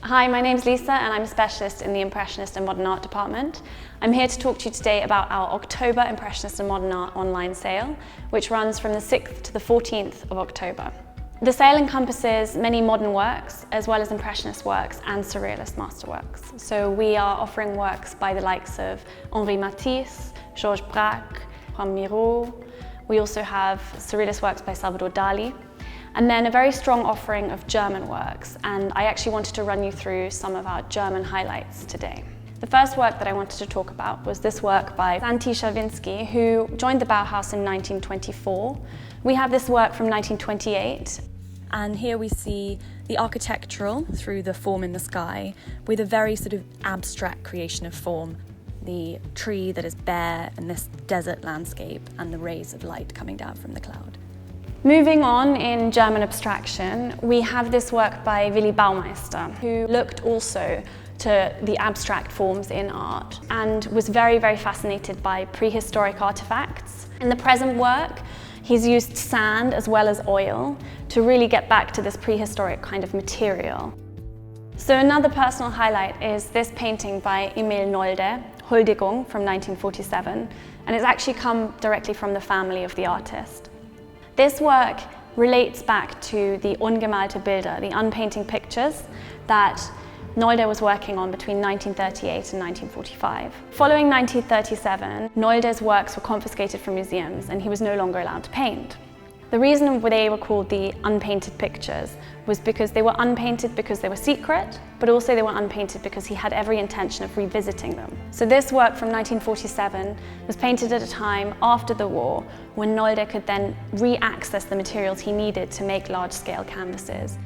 Hi, my name's Lisa and I'm a specialist in the Impressionist and Modern Art department. I'm here to talk to you today about our October Impressionist and Modern Art online sale, which runs from the 6th to the 14th of October. The sale encompasses many modern works, as well as Impressionist works and Surrealist masterworks. So we are offering works by the likes of Henri Matisse, Georges Braque, from Miró. We also have Surrealist works by Salvador Dali. And then a very strong offering of German works, and I actually wanted to run you through some of our German highlights today. The first work that I wanted to talk about was this work by Santi Shavinsky, who joined the Bauhaus in 1924. We have this work from 1928, and here we see the architectural through the form in the sky with a very sort of abstract creation of form. The tree that is bare and this desert landscape and the rays of light coming down from the cloud. Moving on in German abstraction, we have this work by Willi Baumeister, who looked also to the abstract forms in art and was very, very fascinated by prehistoric artifacts. In the present work, he's used sand as well as oil to really get back to this prehistoric kind of material. So another personal highlight is this painting by Emil Noldeholden from 1947, and it's actually come directly from the family of the artist. This work relates back to the ungemalte Bilder, the unpainting pictures that Nolde was working on between 1938 and 1945. Following 1937, Nolde's works were confiscated from museums and he was no longer allowed to paint. The reason they were called the unpainted pictures was because they were unpainted because they were secret, but also they were unpainted because he had every intention of revisiting them. So this work from 1947 was painted at a time after the war when Nolde could then re-access the materials he needed to make large-scale canvases.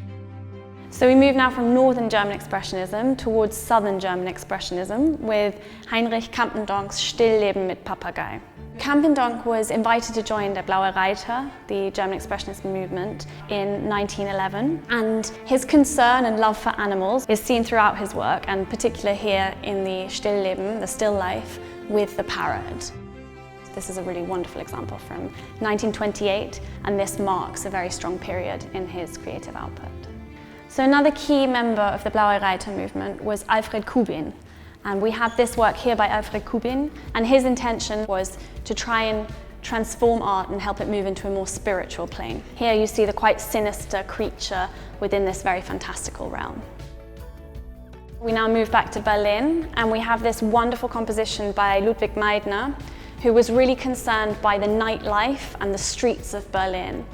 So we move now from Northern German Expressionism towards Southern German Expressionism with Heinrich Campendonk's Stillleben mit Papagei. Campendonk was invited to join the Blaue Reiter, the German Expressionist movement, in 1911, and his concern and love for animals is seen throughout his work, and particularly here in the Stillleben, the still life, with the parrot. This is a really wonderful example from 1928, and this marks a very strong period in his creative output. So another key member of the Blaue Reiter movement was Alfred Kuhn. And we have this work here by Alfred Kuhn, and his intention was to try and transform art and help it move into a more spiritual plane. Here you see the quite sinister creature within this very fantastical realm. We now move back to Berlin, and we have this wonderful composition by Ludwig Mayer, who was really concerned by the nightlife and the streets of Berlin.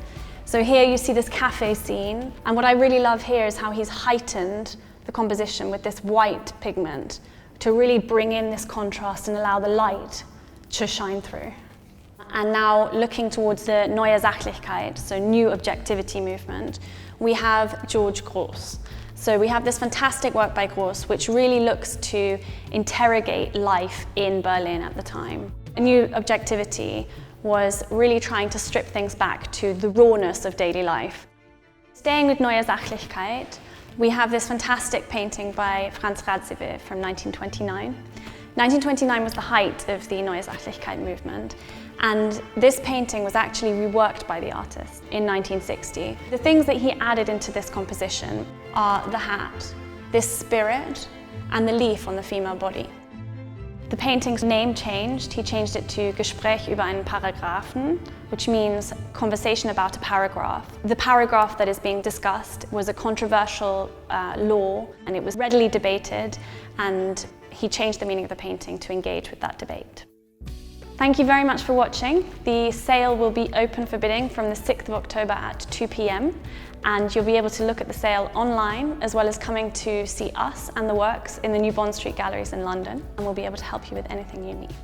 So here you see this cafe scene, and what I really love here is how he's heightened the composition with this white pigment to really bring in this contrast and allow the light to shine through. And now looking towards the Neue Sachlichkeit, so new objectivity movement, we have George Grosz. So we have this fantastic work by Grosz, which really looks to interrogate life in Berlin at the time. A new objectivity was really trying to strip things back to the rawness of daily life. Staying with Neue Sachlichkeit, we have this fantastic painting by Franz Radziwill from 1929. 1929 was the height of the Neue Sachlichkeit movement, and this painting was actually reworked by the artist in 1960. The things that he added into this composition are the hat, this spirit, and the leaf on the female body. The painting's name changed. He changed it to Gespräch über einen Paragraphen, which means conversation about a paragraph. The paragraph that is being discussed was a controversial law, and it was readily debated, and he changed the meaning of the painting to engage with that debate. Thank you very much for watching. The sale will be open for bidding from the 6th of October at 2 p.m. and you'll be able to look at the sale online as well as coming to see us and the works in the New Bond Street galleries in London, and we'll be able to help you with anything you need.